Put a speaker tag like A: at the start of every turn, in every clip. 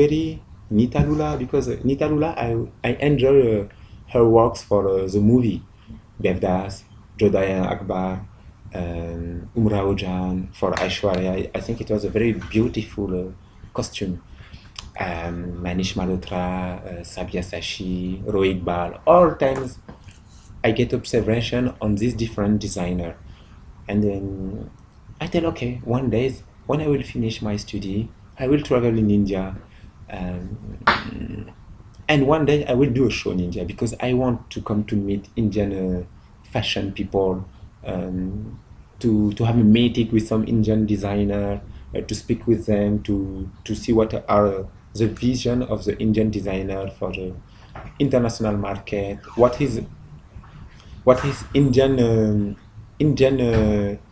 A: very Nitalula because Nitalula, I enjoy her works for the movie Devdas, Jodaya Akbar, Umrao Jan for Aishwarya. I think it was a very beautiful costume. Manish Malhotra, Sabia Sashi, Rohit Bal, all times I get observation on this different designer. And then I tell, okay, one day when I will finish my study, I will travel in India. Um, and one day I will do a show in India because I want to come to meet Indian fashion people, to have a meeting with some Indian designer, to speak with them, to see what are the vision of the Indian designer for the international market. What is Indian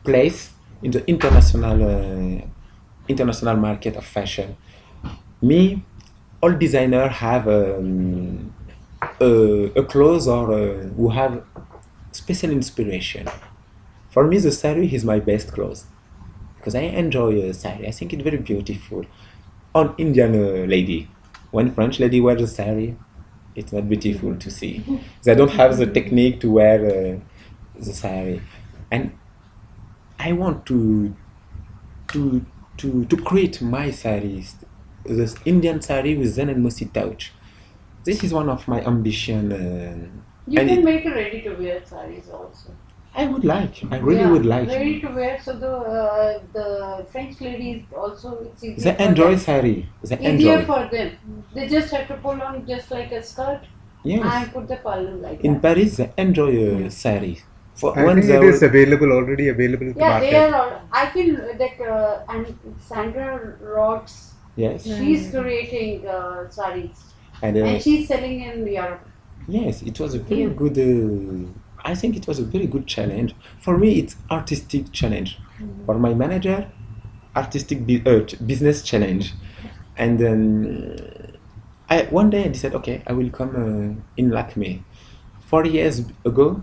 A: place in the international market of fashion. Me, all designers have a clothes or who have special inspiration. For me, the sari is my best clothes because I enjoy sari. I think it's very beautiful. On Indian lady, when French lady wears a sari, it's not beautiful to see. They don't have the technique to wear the sari, and I want to to create my saris, this Indian sari with Zen and Mossi touch. This is one of my ambition.
B: You can make a ready-to-wear saris also.
A: I would like. I really would like.
B: Ready to wear, so the French ladies also it's easier.
A: They enjoy sari. They
B: easier
A: enjoy.
B: for them. They just have to pull on just like a skirt.
A: Yes.
B: And put the pallu like
A: In
B: that.
A: Paris, they enjoy sari.
C: I think it is already available in the market.
B: They are all. I feel that and Sandra Rhodes.
A: Yes.
B: She's creating saris. And she's selling in Europe.
A: Yes, it was a very good. I think it was a very good challenge. For me, it's artistic challenge. For my manager, artistic business challenge. And one day I decided, okay, I will come in Lakme. 4 years ago,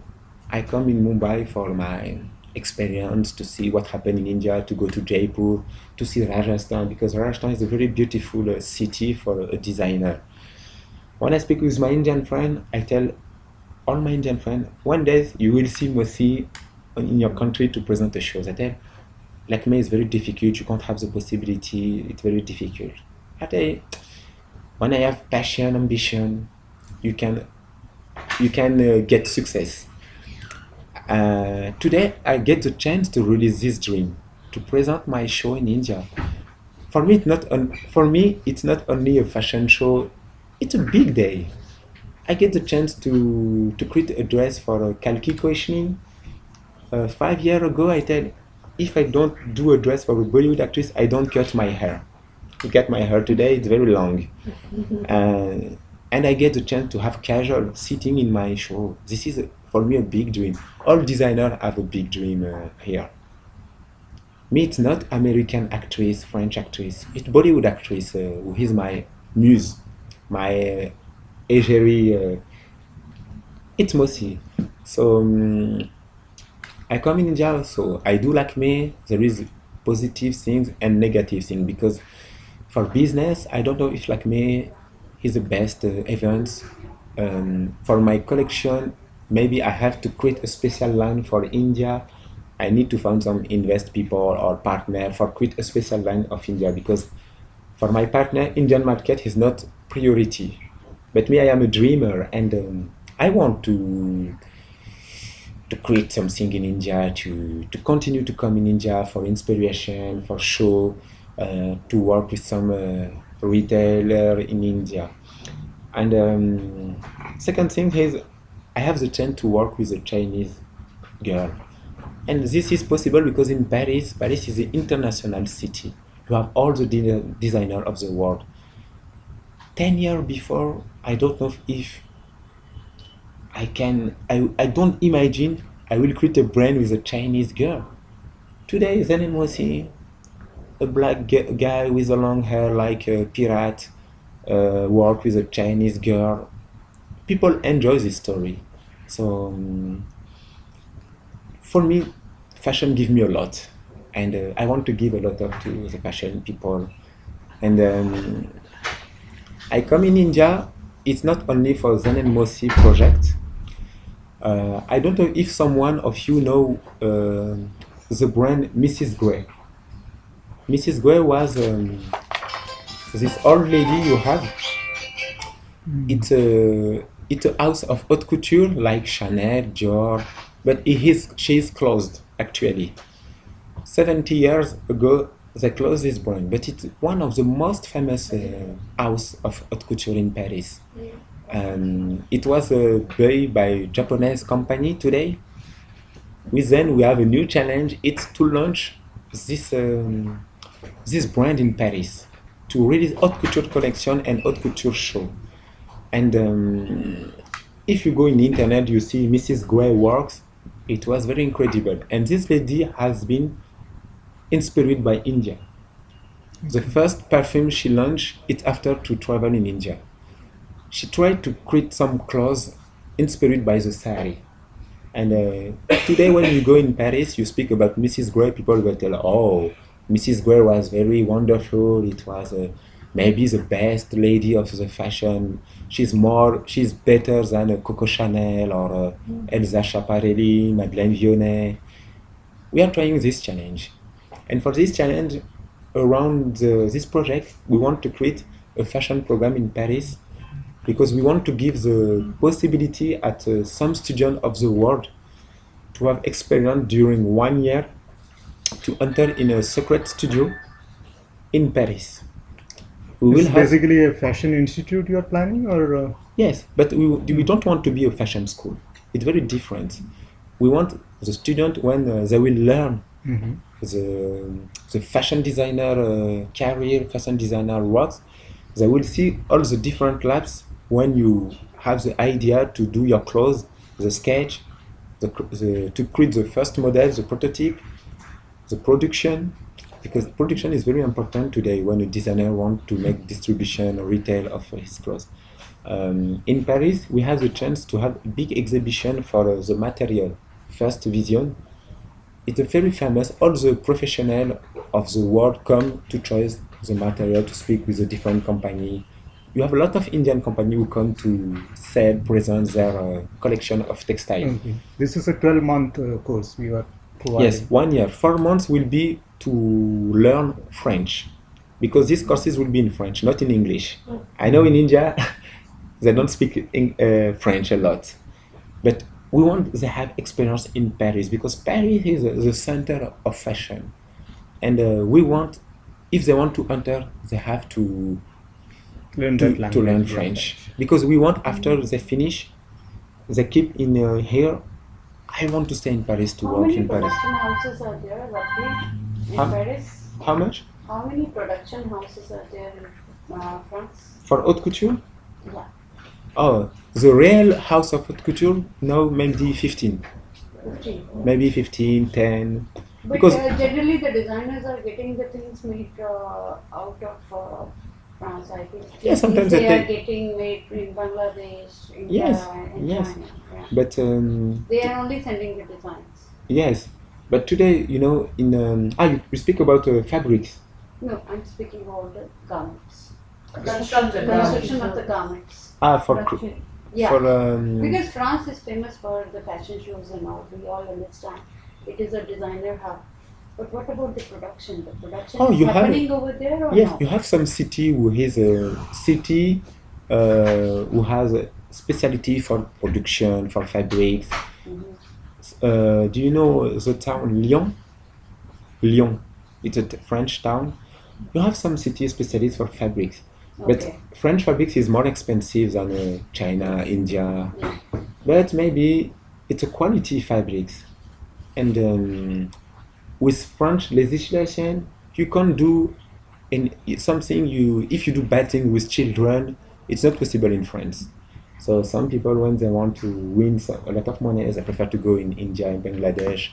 A: I come in Mumbai for my experience to see what happened in India, to go to Jaipur, to see Rajasthan, because Rajasthan is a very beautiful city for a designer. When I speak with my Indian friend, I tell all my Indian friends, one day you will see Mossi in your country to present a show. I tell, like me, it's very difficult. You can't have the possibility. It's very difficult. I tell, when I have passion, ambition, you can get success. Today, I get the chance to release this dream, to present my show in India. For me, it's not only a fashion show. It's a big day. I get the chance to create a dress for Kalki questioning. 5 years ago, I said, if I don't do a dress for a Bollywood actress, I don't cut my hair. To cut my hair today, it's very long. And I get the chance to have casual sitting in my show. This is, for me, a big dream. All designers have a big dream here. Me, it's not American actress, French actress. It's Bollywood actress who is my muse, my égérie. It's Mossi. So I come in India, so I do like me. There is positive things and negative things because for business, I don't know if like me is the best events. For my collection, maybe I have to create a special line for India. I need to find some invest people or partner for create a special line of India because for my partner, Indian market is not priority. But me, I am a dreamer and I want to create something in India, to continue to come in India for inspiration, for show, to work with some retailer in India. And second thing is I have the chance to work with a Chinese girl. And this is possible because in Paris is an international city. You have all the designers of the world. 10 years before, I don't know if I don't imagine I will create a brand with a Chinese girl. Today, Zen and Mossi, a black guy with a long hair like a pirate, work with a Chinese girl. People enjoy this story. So for me, fashion gives me a lot. And I want to give a lot to the fashion people. And I come in India. It's not only for Zen and Mossi project. I don't know if someone of you know the brand Mrs. Gray. Mrs. Gray was this old lady you have. It's a house of haute couture like Chanel, Dior, but she is closed actually. 70 years ago they closed this brand, but it's one of the most famous house of haute couture in Paris. It was built by Japanese company today. Then we have a new challenge. It's to launch this brand in Paris to release haute couture collection and haute couture show. And if you go in the internet, you see Mrs. Gray works. It was very incredible. And this lady has been inspired by India. The first perfume she launched it after to travel in India. She tried to create some clothes inspired by the sari. And today when you go in Paris, you speak about Mrs. Gray, people will tell, oh, Mrs. Gray was very wonderful. It was maybe the best lady of the fashion. She's better than Coco Chanel or Elsa Schiaparelli, Madeleine Vionnet. We are trying this challenge. And for this challenge, around this project, we want to create a fashion program in Paris because we want to give the possibility at some students of the world to have experience during 1 year to enter in a secret studio in Paris.
C: It's basically a fashion institute you're planning, or?
A: Yes, but we don't want to be a fashion school. It's very different. We want the student when they will learn the fashion designer career, fashion designer works, they will see all the different labs when you have the idea to do your clothes, the sketch, to create the first model, the prototype, the production, because production is very important today when a designer wants to make distribution or retail of his clothes. In Paris, we have the chance to have a big exhibition for the material. First Vision. It's a very famous, all the professionals of the world come to choose the material, to speak with a different company. You have a lot of Indian companies who come to sell, present their collection of textiles.
C: Okay. This is a 12-month course we are providing.
A: Yes, 1 year. 4 months will be to learn French, because these courses will be in French, not in English. I know in India they don't speak French a lot, but we want they have experience in Paris, because Paris is the center of fashion, and we want, if they want to enter, they have to learn French, because we want after they finish, they keep in here. I want to stay in Paris to work in Paris.
B: How many production houses are there roughly in Paris?
A: How much?
B: How many production houses are there in France?
A: For haute couture?
B: Yeah.
A: Oh, the real house of haute couture now maybe 15.
B: 15.
A: Maybe 15, 10.
B: But
A: because
B: generally the designers are getting the things made out of France, I think.
A: Yeah, sometimes
B: they are getting made in Bangladesh, India, and China. Yeah.
A: But
B: they are only sending the designs.
A: Yes, but today, you know, in you speak about fabrics.
B: No, I'm speaking about the garments. Construction of the garments. Yeah. Because France is famous for the fashion shows and all. We all understand. It is a designer hub. But what about the production? The production is happening over there, or
A: yes,
B: no?
A: You have some city who is a city who has a specialty for production, for fabrics. Do you know the town Lyon? Lyon, it's a French town. You have some city specialists for fabrics, but French fabrics is more expensive than China, India.
B: Yeah.
A: But maybe it's a quality fabrics, and with French legislation, you can't do something. If you do bad thing with children, it's not possible in France. So some people, when they want to win a lot of money, they prefer to go in India and Bangladesh.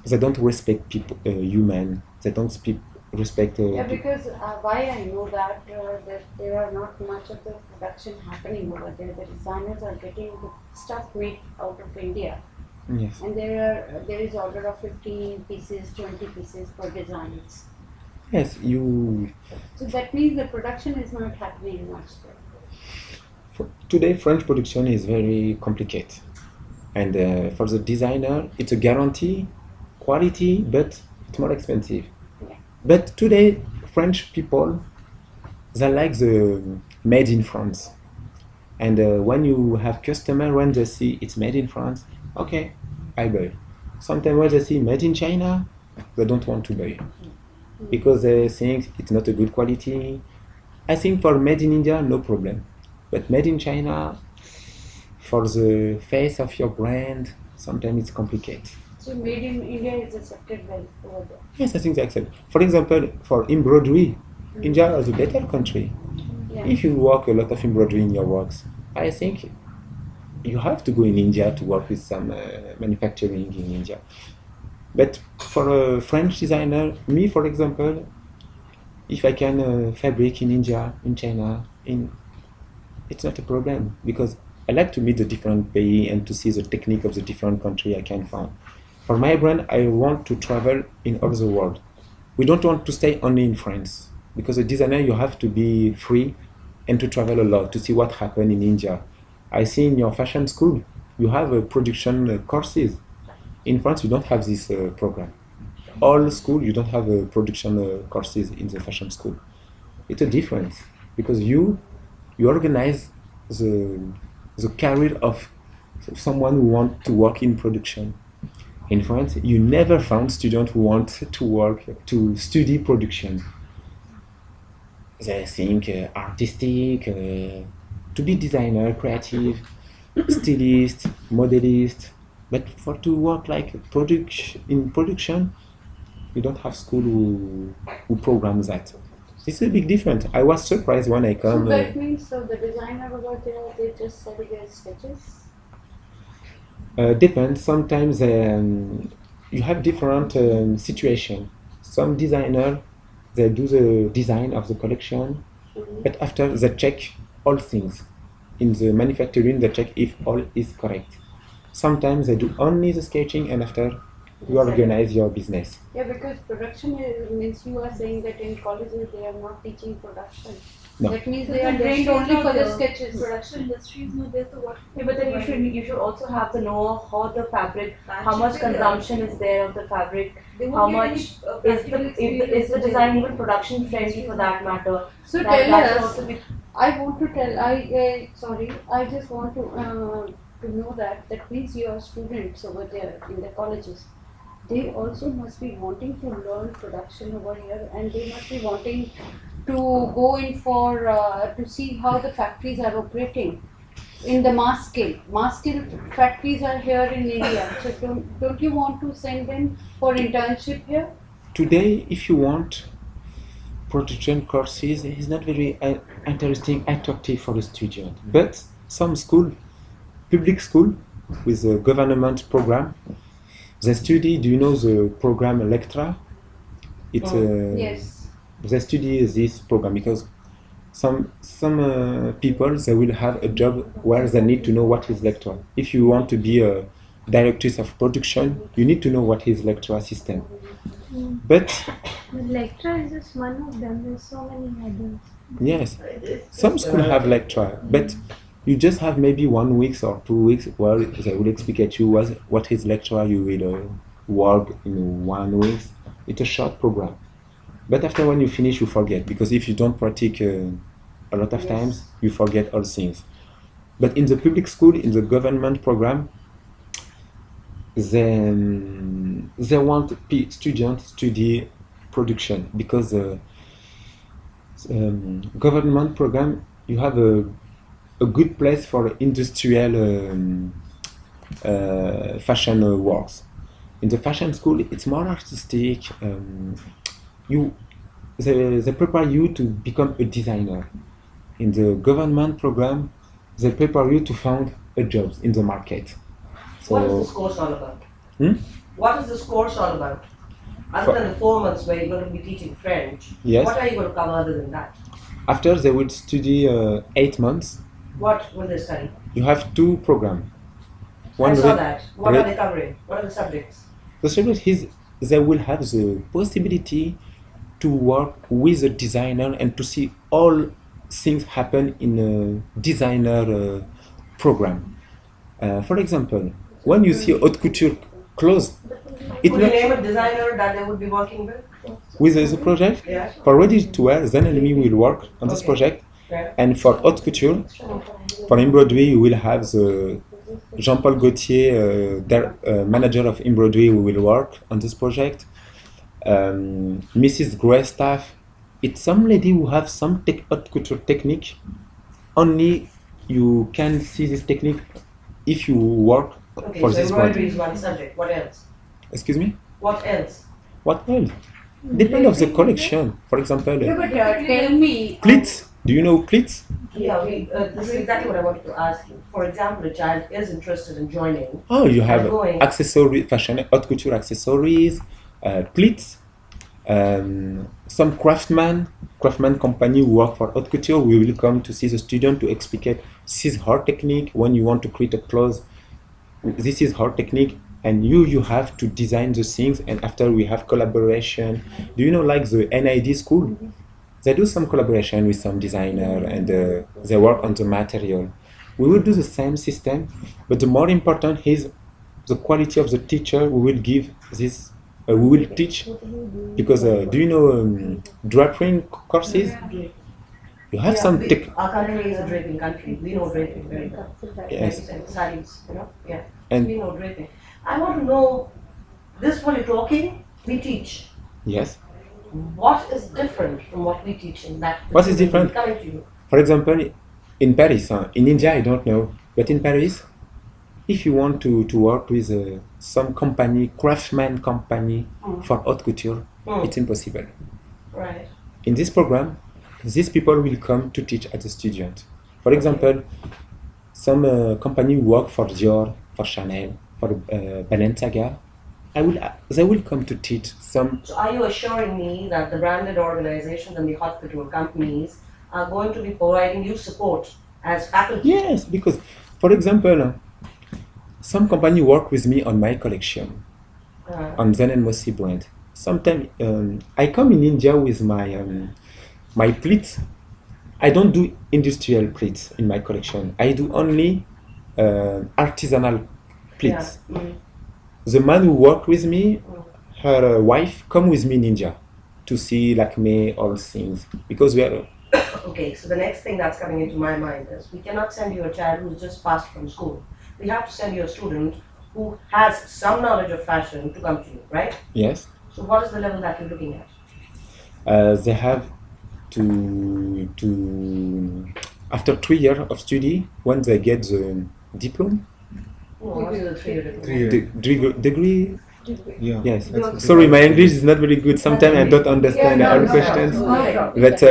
A: They don't respect people, human. They don't respect.
B: Yeah, because why I know that there are not much of the production happening over there. The designers are getting the stuff made out of India.
A: Yes.
B: And there is order of 15 pieces, 20 pieces per designs.
A: Yes, you.
B: So that means the production is not happening much there.
A: Today, French production is very complicated, and for the designer, it's a guarantee quality, but it's more expensive.
B: Yeah.
A: But today, French people, they like the made in France. And when you have customer, when they see it's made in France, okay, I buy. Sometimes when they see made in China, they don't want to buy because they think it's not a good quality. I think for made in India, no problem, but made in China, for the face of your brand, sometimes it's complicated.
B: So made in India is accepted well over there.
A: Yes, I think they accept. For example, for embroidery, India is a better country.
B: Yeah.
A: If you work a lot of embroidery in your works, I think you have to go in India to work with some manufacturing in India. But for a French designer, me for example, if I can fabric in India, in China, it's not a problem because I like to meet the different pays and to see the technique of the different country I can find. For my brand, I want to travel in all the world. We don't want to stay only in France because a designer you have to be free and to travel a lot to see what happened in India. I see in your fashion school you have a production courses. In France, you don't have this program. All school you don't have a production courses in the fashion school. It's a difference because you organize the career of someone who wants to work in production. In France, you never found students who want to study production. They think artistic, to be designer, creative, stylist, modelist, but for to work like in production, you don't have school who program that. It's a big difference. I was surprised when I come.
B: So that means so the designer over there, they just sell their sketches?
A: Depends. Sometimes you have different situation. Some designer they do the design of the collection, but after they check all things in the manufacturing, they check if all is correct. Sometimes they do only the sketching, and after you organize your business.
B: Yeah, because production means you are saying that in colleges they are not teaching production.
A: No.
B: That means they are trained only for the sketches.
D: Production industry is not there, so what? Yeah, but then you should also have to know how the fabric, how much consumption is there of the fabric, how much is the design even production friendly for that matter.
B: So tell us. I want to tell. I just want to know that means your students over there in the colleges, they also must be wanting to learn production over here, and they must be wanting to go in for to see how the factories are operating in the mass scale. Mass scale factories are here in India. So don't you want to send them for internship here?
A: Today, if you want production courses, it's not very interesting, attractive for the student. But some school, public school, with a government program, they study. Do you know the program Electra? It's
B: Yes.
A: They study this program because some people they will have a job where they need to know what is Electra. If you want to be a director of production, you need to know what is Electra system. But
E: Lecture is just one of them. There's so many others.
A: yes, some school have lecture, but you just have maybe 1 week or 2 weeks where they will explain to you what is lecture. You will work in 1 week. It's a short program, but after when you finish, you forget because if you don't practice a lot of times, you forget all things. But in the public school, in the government program, they want students to study production because government program you have a good place for industrial fashion works. In the fashion school, it's more artistic. They prepare you to become a designer. In the government program, they prepare you to find a job in the market. So,
F: what is this course all about?
A: Hmm?
F: What is this course all about? Other than the 4 months where you're going to be teaching French,
A: yes.
F: What are you going to cover other than that?
A: After they will study 8 months.
F: What will they study?
A: You have 2 programs.
F: I saw that. What are they covering? What are the subjects?
A: The subject is they will have the possibility to work with a designer and to see all things happen in a designer program. For example, when you see haute couture clothes,
F: could you name a designer that they would be working with
A: the project?
F: Yeah.
A: For ready to wear, Zen and me will work on this project.
F: Yeah.
A: And for haute couture, for embroidery, you will have the Jean-Paul Gaultier, their manager of embroidery, who will work on this project. Mrs. Greystaff, it's some lady who have some haute couture technique. Only you can see this technique if you work for
F: so
A: this
F: embroidery
A: project.
F: is one subject. What else?
A: Excuse me?
F: What else?
A: What else? Depend of the collection. For example,
B: Tell me.
A: pleats. Do you know pleats?
F: Yeah, this is exactly what I wanted to ask you. For example, a child is interested in joining.
A: Oh, you have
F: going.
A: accessory, fashion, haute couture accessories, pleats. Some craftsman company who work for haute couture, we will come to see the student to explain this is her technique. When you want to create a clothes, this is her technique, and you have to design the things. And after we have collaboration. Do you know, like the NID school? They do some collaboration with some designer, and they work on the material. We will do the same system, but the more important is the quality of the teacher. We will give this. We will teach, because do you know draping courses? You have some
F: our country is a draping country. We know draping very well.
A: Yes.
F: And sarees, yeah.
A: And
F: We know draping. I want to know, this while you're talking, we teach.
A: yes.
F: What is different from what we teach in that?
A: What is different?
F: Coming to you.
A: For example, in Paris, in India, I don't know, but in Paris, if you want to work with some company, craftsman company for haute couture, it's impossible.
F: Right.
A: In this program, these people will come to teach at the student. For example, some company work for Dior, for Chanel, for Balenciaga. They will come to teach some.
F: So are you assuring me that the branded organizations and the haute couture companies are going to be providing you support as faculty?
A: Yes, because, for example, some company work with me on my collection, on Zen and Mossi brand. Sometimes I come in India with my pleats. I don't do industrial pleats in my collection. I do only artisanal pleats.
F: Yeah.
A: The man who work with me, her wife, come with me in India to see Lakme, all things, because we are.
F: Okay, so the next thing that's coming into my mind is we cannot send you a child who's just passed from school. We have to send you a student who has some knowledge of fashion to come to you, right?
A: Yes.
F: So what is the level that you're looking at?
A: They have to after 3 years of study, when they get the diploma,
F: What is the 3-year degree?
A: degree.
C: Yeah.
A: Yes. Sorry, my English is not very good. Sometimes I don't understand all questions. But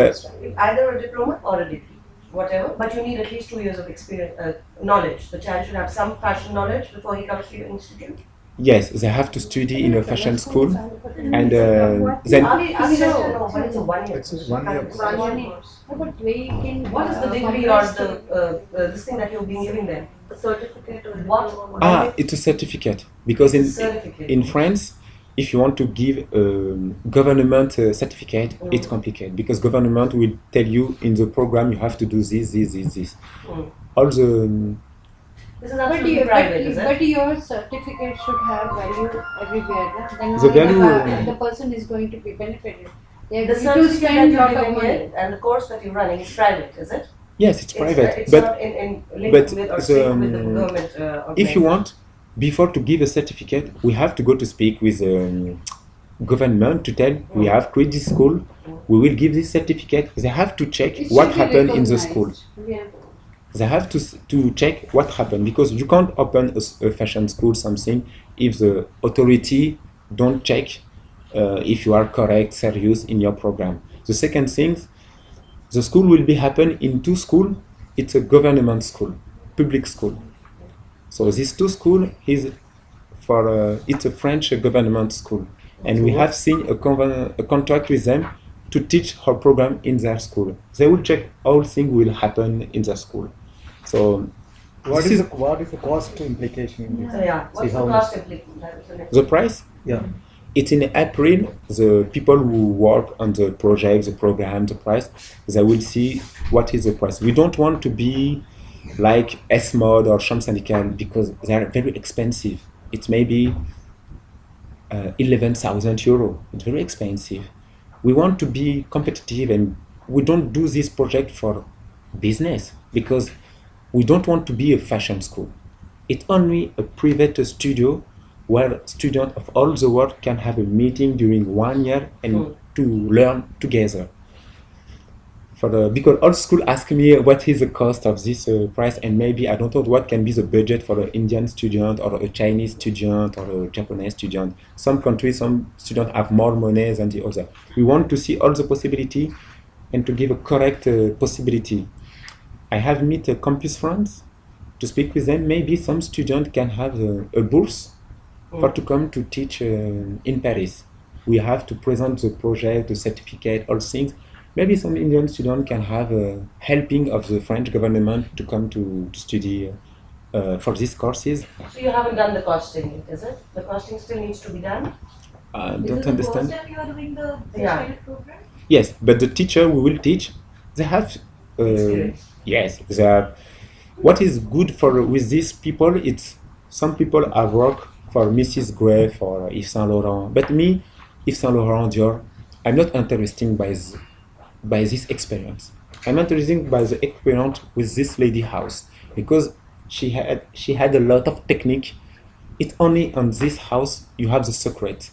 F: Either a diploma or a degree, whatever. But you need at least 2 years of experience, knowledge. The child should have some fashion knowledge before he comes to your institute.
A: yes, they have to study in a fashion school, and then
F: But it's a 1 year.
C: It's a 1 year.
F: What is the degree or the this thing that you've been giving them?
D: A certificate or
F: What?
A: it's a certificate, because
F: Certificate.
A: in France, if you want to give a government certificate, it's complicated, because government will tell you in the program you have to do this. All the
F: This is absolutely private, is it?
B: But your certificate should have value everywhere. Then
A: The value,
B: the person is going to be benefited. They are
F: The
B: going to
F: certificate that
B: spend
F: you're
B: lot of
F: giving
B: money.
F: it and the course that you're running is private, is it?
A: yes, it's private,
F: It's
A: but
F: not in linked
A: but
F: with or
A: the,
F: synced with the government.
A: if you want, before to give a certificate, we have to go to speak with government to tell we have created this school, we will give this certificate. They have to check
B: It
A: what
B: should be
A: happened in the
B: recognized.
A: school.
B: Yeah.
A: They have to check what happened, because you can't open a fashion school something if the authority don't check if you are correct, serious in your program. The second thing, the school will be happen in two schools. It's a government school, public school. So these two schools is for it's a French government school, and we have seen a contract with them to teach her program in their school. They will check all things will happen in their school. So
C: What
A: this
C: is the cost implication in this?
F: So yeah, what's
C: See
F: the
C: how
F: cost
C: much-
F: implication? That is the next.
A: the price?
C: Yeah.
A: It's in April, the people who work on the project, the program, the price, they will see what is the price. We don't want to be like S-Mod or Sham Syndical because they are very expensive. It's maybe 11,000 euro. It's very expensive. We want to be competitive, and we don't do this project for business because we don't want to be a fashion school. It's only a private studio where students of all the world can have a meeting during 1 year and to learn together. Because all school ask me what is the cost of this price, and maybe I don't know what can be the budget for an Indian student or a Chinese student or a Japanese student. Some countries, some students have more money than the other. We want to see all the possibility and to give a correct possibility. I have met Campus France to speak with them. Maybe some student can have a burst for to come to teach in Paris. We have to present the project, the certificate, all things. Maybe some Indian student can have helping of the French government to come to study for these courses.
F: So you haven't done the costing yet, is it? The costing still needs to be done?
A: I don't understand.
D: Is it the first time you are doing this kind of program?
A: Yes, but the teacher we will teach, they have yes, they have. What is good for with these people? It's some people have worked for Mrs. Gray, for Yves Saint Laurent, but me, Yves Saint Laurent, Dior, I'm not interested by this experience. I'm interested by the experience with this lady house because she had a lot of technique. It's only on this house you have the secret.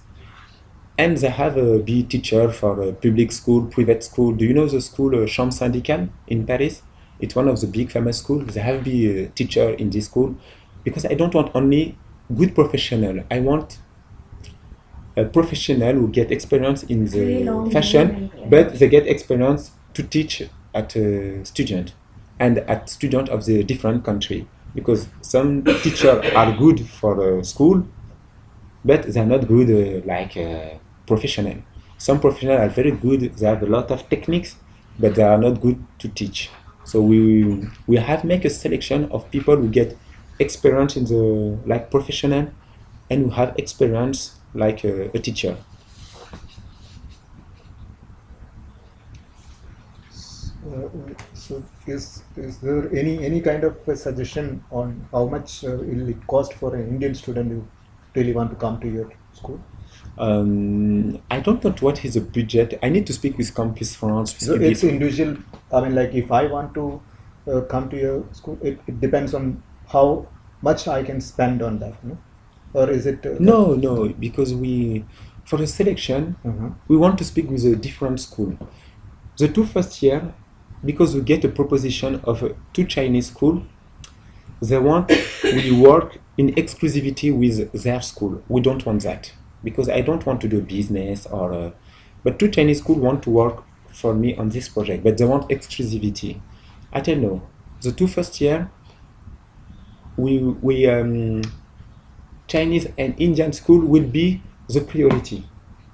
A: And they have a B teacher for a public school, private school. Do you know the school Chambre Syndicale in Paris? It's one of the big famous schools. They have a teacher in this school because I don't want only good professional. I want a professional who get experience in the fashion, but they get experience to teach at a student and at student of the different country. Because some teachers are good for school, but they're not good like professional. Some professionals are very good. They have a lot of techniques, but they are not good to teach. So we have make a selection of people who get experience in the like professional and who have experience like a teacher.
C: So is there any kind of a suggestion on how much will it cost for an Indian student who really want to come to your school?
A: I don't know what is the budget. I need to speak with Campus France.
C: So it's individual. I mean, like if I want to come to your school, it depends on how much I can spend on that, no? Or is it?
A: No, because for the selection, we want to speak with a different school. The two first year, because we get a proposition of two Chinese school, they want we work in exclusivity with their school. We don't want that because I don't want to do business or. But two Chinese school want to work for me on this project, but they want exclusivity. I don't know. The two first year, we Chinese and Indian school will be the priority.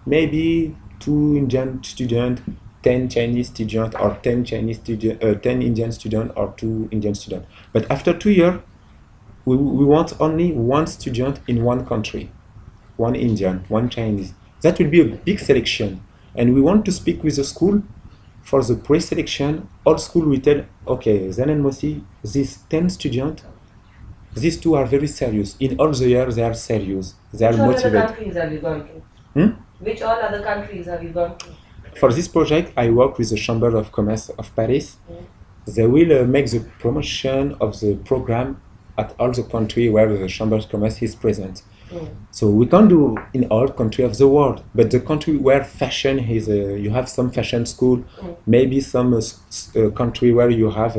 A: Maybe two Indian students, 10 Chinese students, or 10 Indian students, or 2 Indian students. But after 2 years, we want only one student in one country, one Indian, one Chinese. That will be a big selection. And we want to speak with the school for the pre-selection. All school will tell, okay, Zen and Mossi, these 10 students, these two are very serious. In all the years, they are serious. They are motivated.
F: Which other countries have you gone to? Which all other countries have you gone to?
A: For this project, I work with the Chamber of Commerce of Paris. They will make the promotion of the program at all the country where the Chamber of Commerce is present. So we can't do in all countries of the world, but the country where fashion is, you have some fashion school, maybe some country where you have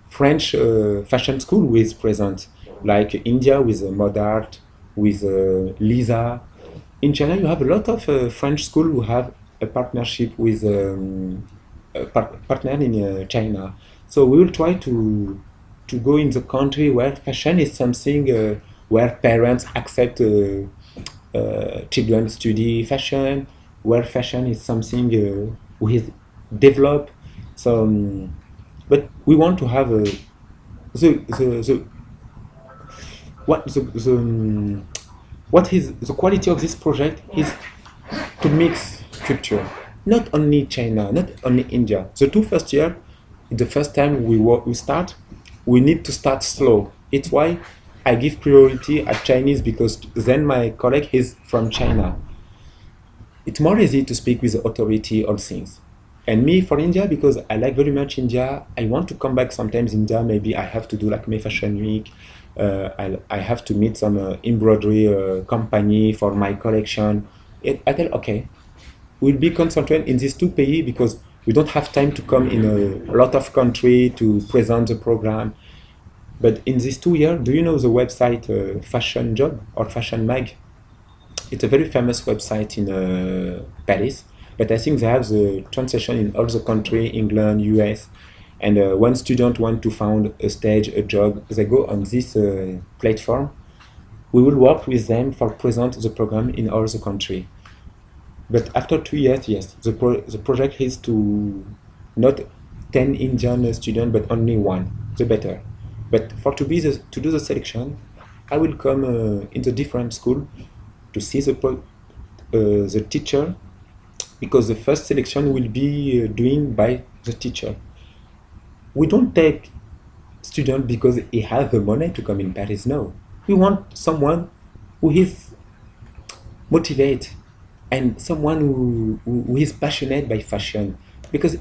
A: French fashion school who is present, like India with Mod Art, with Lisa. In China, you have a lot of French school who have a partnership with a partner in China. So we will try to go in the country where fashion is something where parents accept children study fashion, where fashion is something who is developed. So, but we want to have what is the quality of this project is to mix culture. Not only China, not only India. The two first year, the first time we start, we need to start slow. It's why I give priority at Chinese, because then my colleague is from China. It's more easy to speak with the authority on things. And me for India, because I like very much India, I want to come back sometimes India. Maybe I have to do like May Fashion Week. I have to meet some embroidery company for my collection. I tell, okay, we'll be concentrated in these two pays because we don't have time to come in a lot of country to present the program. But in these 2 years, do you know the website Fashion Job or Fashion Mag? It's a very famous website in Paris, but I think they have the translation in all the country, England, US. And when students want to find a stage, a job, they go on this platform. We will work with them for present the program in all the country. But after 2 years, yes, the project is to not 10 Indian students, but only one, the better. But to do the selection, I will come in the different school to see the teacher, because the first selection will be doing by the teacher. We don't take student because he has the money to come in Paris. No, we want someone who is motivated and someone who is passionate by fashion, because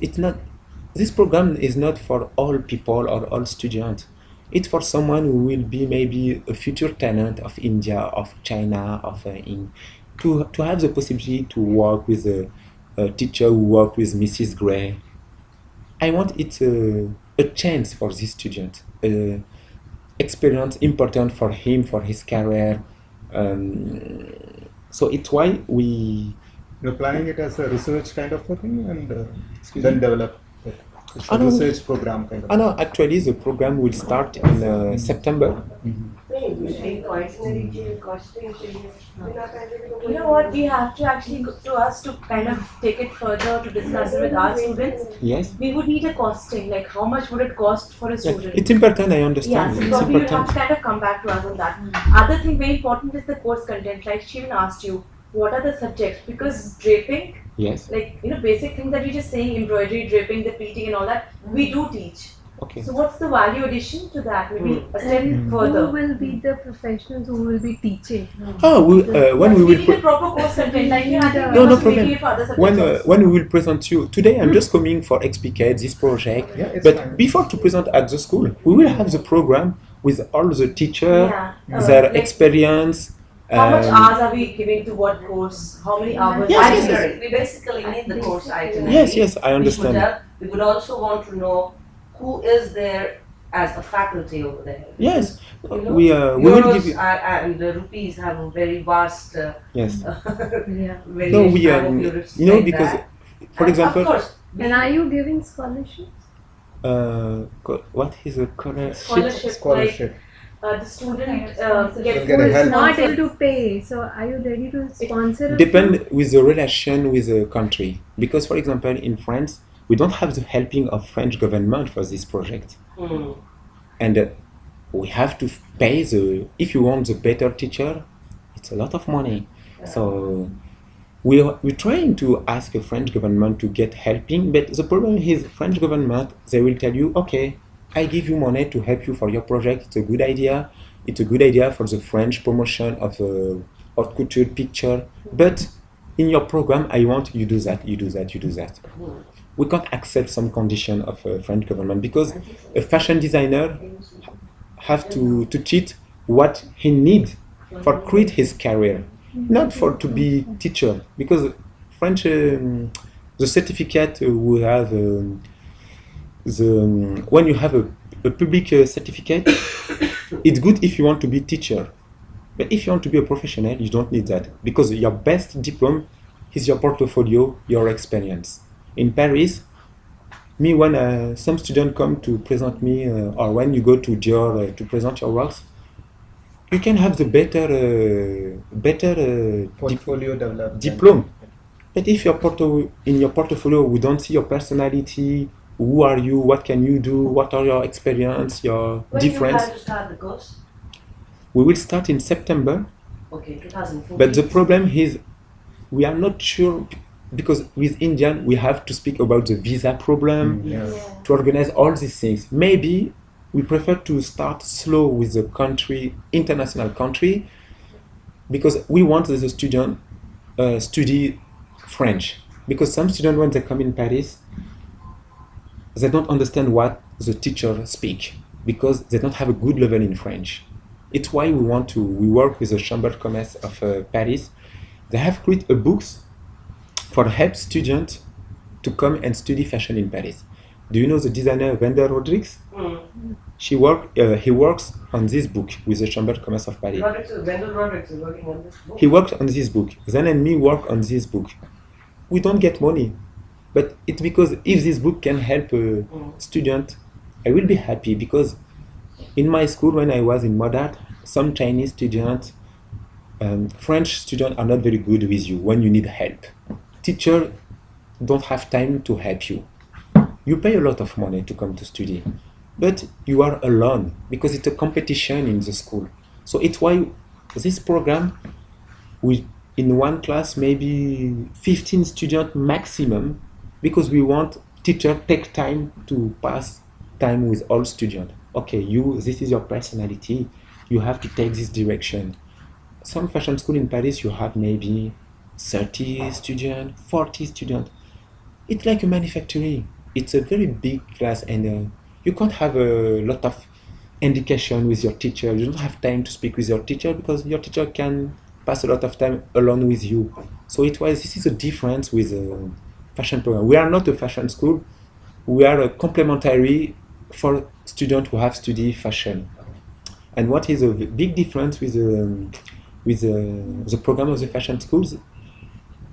A: this program is not for all people or all students. It's for someone who will be maybe a future talent of India, of China, to have the possibility to work with a teacher who worked with Mrs. Gray. I want it a chance for this student, experience important for him, for his career. So it's why
C: you're planning it as a research kind of a thing, and then develop it. It's a research program kind of.
A: No, actually the program will start in September.
D: You know what, we have to actually to us to kind of take it further to discuss it with our students.
A: Yes.
D: We would need a costing, like how much would it cost for a student?
A: It's important, I understand.
D: Yeah, so probably you have to kind of come back to us on that. Other thing very important is the course content. Like she even asked you, what are the subjects? Because draping,
A: yes,
D: like basic things that you're just saying, embroidery, draping, the pleating and all that, we do teach.
A: Okay.
D: So what's the value addition to that? Maybe a step further.
E: Who will be the professionals who will be teaching?
A: When we will
D: need a proper course content, like you have to
A: no problem.
D: for other subjects.
A: When we will present you today, I'm just coming for XPK this project.
C: Yeah,
A: but
C: fine.
A: before to present at the school, we will have the program with all the teachers, their
D: like,
A: experience.
D: How much hours are we giving to what course? How many hours?
A: Yes.
F: We basically need the course itinerary.
A: Yes, I understand.
F: We would also want to know who is there as a faculty over there.
A: Yes,
F: we
A: will give you.
F: And the rupees have a very vast.
A: Yes.
F: No,
A: because, for example.
F: Of course.
E: And are you giving scholarships?
A: What is a
D: Scholarship. The student gets
E: is not able to pay. So are you ready to sponsor?
A: Depend with the relation with the country. Because, for example, in France, we don't have the helping of French government for this project. And we have to pay if you want the better teacher, it's a lot of money. So we're trying to ask the French government to get helping, but the problem is French government, they will tell you, okay, I give you money to help you for your project. It's a good idea. It's a good idea for the French promotion of haute couture picture. But in your program, I want you do that, you do that, you do that. We can't accept some condition of French government because a fashion designer have to cheat what he need for create his career, not for to be teacher. Because French, the certificate we have. When you have a public certificate, it's good if you want to be teacher. But if you want to be a professional, you don't need that. Because your best diploma is your portfolio, your experience. In Paris, when some students come to present me, or when you go to Dior to present your works, you can have the better
C: portfolio development
A: diploma. But if in your portfolio we don't see your personality, who are you? What can you do? What are your experience? Your difference?
F: When do you plan to start the course?
A: We will start in September,
F: Okay, 2014.
A: But the problem is we are not sure, because with Indian we have to speak about the visa problem, to organize all these things. Maybe we prefer to start slow with the country, international country, because we want the student study French. Because some students, when they come in Paris, they don't understand what the teacher speak, because they don't have a good level in French. It's why we work with the Chamber de Commerce of Paris. They have created a books for help students to come and study fashion in Paris. Do you know the designer Wendell Rodriguez? He works on this book with the Chamber de Commerce of Paris.
F: Wendell Rodriguez is working on this book.
A: He worked on this book. Then and me work on this book. We don't get money, but it's because if this book can help a student, I will be happy, because in my school when I was in Modart, some Chinese students, French students are not very good with you when you need help. Teachers don't have time to help you. You pay a lot of money to come to study, but you are alone because it's a competition in the school. So it's why this program, in one class maybe 15 students maximum, because we want teacher take time to pass time with all students. Okay, this is your personality, you have to take this direction. Some fashion school in Paris, you have maybe 30 students, 40 students. It's like a manufacturing. It's a very big class, and you can't have a lot of indication with your teacher. You don't have time to speak with your teacher, because your teacher can pass a lot of time alone with you. So this is a difference with a fashion program. We are not a fashion school. We are a complementary for students who have studied fashion. And what is a big difference with the program of the fashion schools?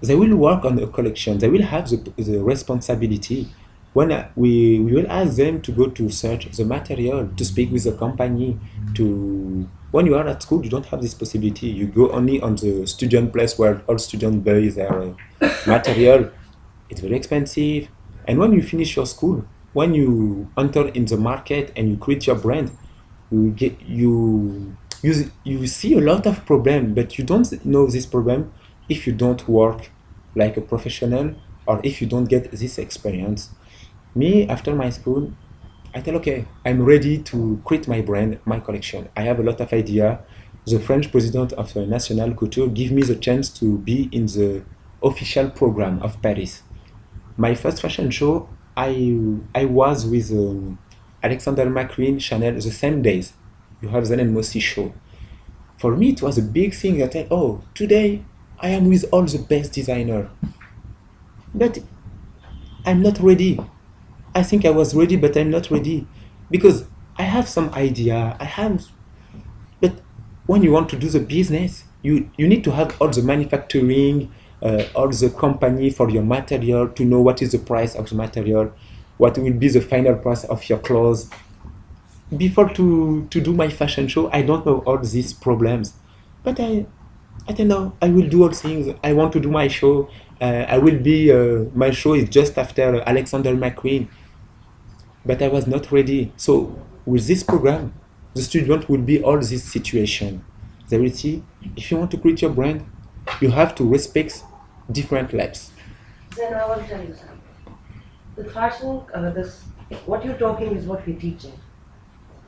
A: They will work on a collection. They will have the responsibility. When we will ask them to go to search the material, to speak with the company. When you are at school, you don't have this possibility. You go only on the student place where all students buy their material. It's very expensive. And when you finish your school, when you enter in the market and you create your brand, you see a lot of problem, but you don't know this problem if you don't work like a professional, or if you don't get this experience. Me, after my school, I tell, okay, I'm ready to create my brand, my collection. I have a lot of idea. The French president of National Couture give me the chance to be in the official program of Paris. My first fashion show, I was with Alexander McQueen, Chanel, the same days. You have then and Mossi show. For me, it was a big thing that today I am with all the best designer. But I'm not ready. I think I was ready, but I'm not ready, because I have some idea. But when you want to do the business, you need to have all the manufacturing, all the company for your material, to know what is the price of the material, what will be the final price of your clothes. Before to do my fashion show, I don't know all these problems, but I don't know. I will do all things. I want to do my show. My show is just after Alexander McQueen, but I was not ready. So with this program, the student will be all this situation. They will see, if you want to create your brand, you have to respect different lives.
F: Then I will tell you something. The fashion, what you're talking is what we're teaching.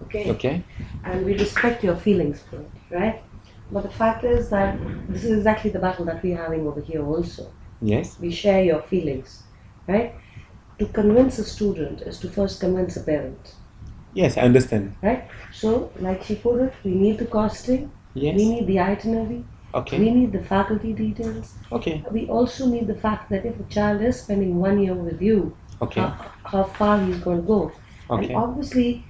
F: Okay? And we respect your feelings for it, right? But the fact is that this is exactly the battle that we're having over here also.
A: Yes.
F: We share your feelings, right? To convince a student is to first convince a parent.
A: Yes, I understand.
F: Right? So, like she put it, we need the costing,
A: yes.
F: We need the itinerary,
A: okay.
F: We need the faculty details.
A: Okay.
F: We also need the fact that if a child is spending 1 year with you,
A: okay.
F: how far he's going to go.
A: Okay.
F: And obviously,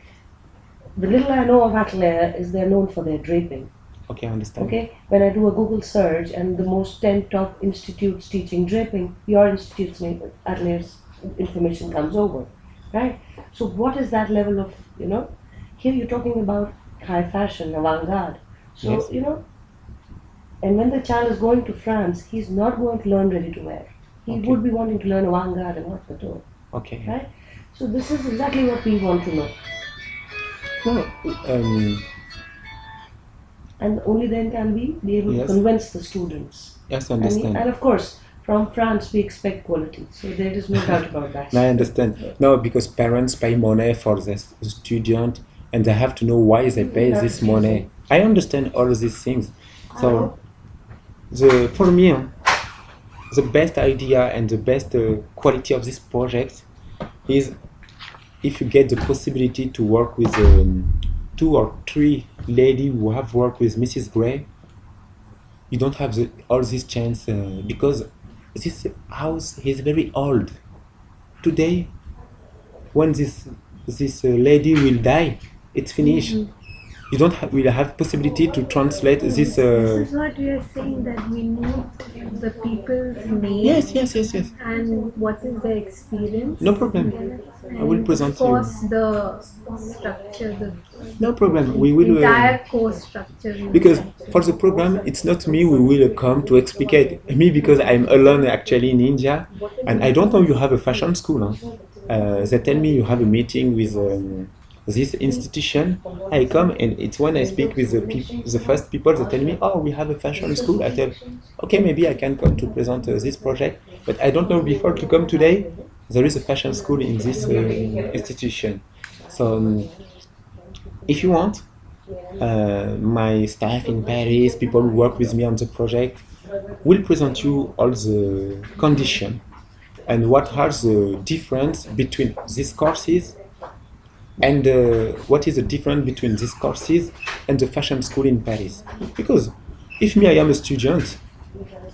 F: the little I know of Atelier is they're known for their draping.
A: Okay, I understand.
F: Okay, when I do a Google search and the most 10 top institutes teaching draping, your institute's name, Atelier's information comes over, right? So what is that level of, here you're talking about high fashion, avant-garde. So,
A: yes.
F: And when the child is going to France, he's not going to learn ready to wear. He
A: okay.
F: would be wanting to learn avant-garde and haute couture.
A: Okay.
F: Right? So this is exactly what we want to know.
A: No,
F: and only then can we be able
A: Yes.
F: to convince the students.
A: Yes, I understand.
F: And of course, from France we expect quality, so there is no doubt about that.
A: I understand. No, because parents pay money for the student, and they have to know why they pay this money. I understand all these things. So, for me, the best idea and the best quality of this project is if you get the possibility to work with 2 or 3 ladies who have worked with Mrs. Gray. You don't have all this chance because this house is very old. Today, when this lady will die, it's finished. You don't will have possibility to translate this.
E: This is what we are saying, that we need the people's name
A: Yes.
E: and what is their experience.
A: No problem. I will present
E: Of course,
A: you.
E: the structure, the
A: No problem. We will.
E: entire course structure.
A: Because for the program, it's not me who will come to explain it. Me, because I'm alone actually in India, and I don't know you have a fashion school. Huh? They tell me you have a meeting with this institution. I come, and it's when I speak with the first people, they tell me, oh, we have a fashion school. I tell, okay, maybe I can come to present this project, but I don't know before to come today. There is a fashion school in this institution. So if you want, my staff in Paris, people who work with me on the project, will present you all the conditions and what are the difference between these courses and what is the difference between these courses and the fashion school in Paris. Because if me, I am a student,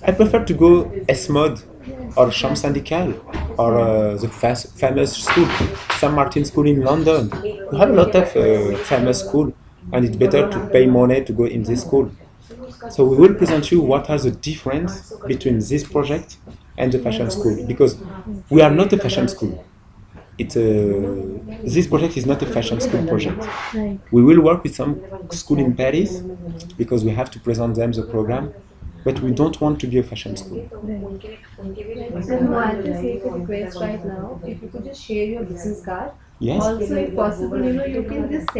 A: I prefer to go ESMOD or Champ Syndical or the famous school, St. Martin School in London. We have a lot of famous school, and it's better to pay money to go in this school. So we will present you what are the difference between this project and the fashion school, because we are not a fashion school. This project is not a fashion school project.
E: Right.
A: We will work with some school in Paris because we have to present them the program, but we don't want to be a fashion school.
D: And want to take a request right now, if you could just share your business card.
A: Yes.
D: Also, if possible, you can just send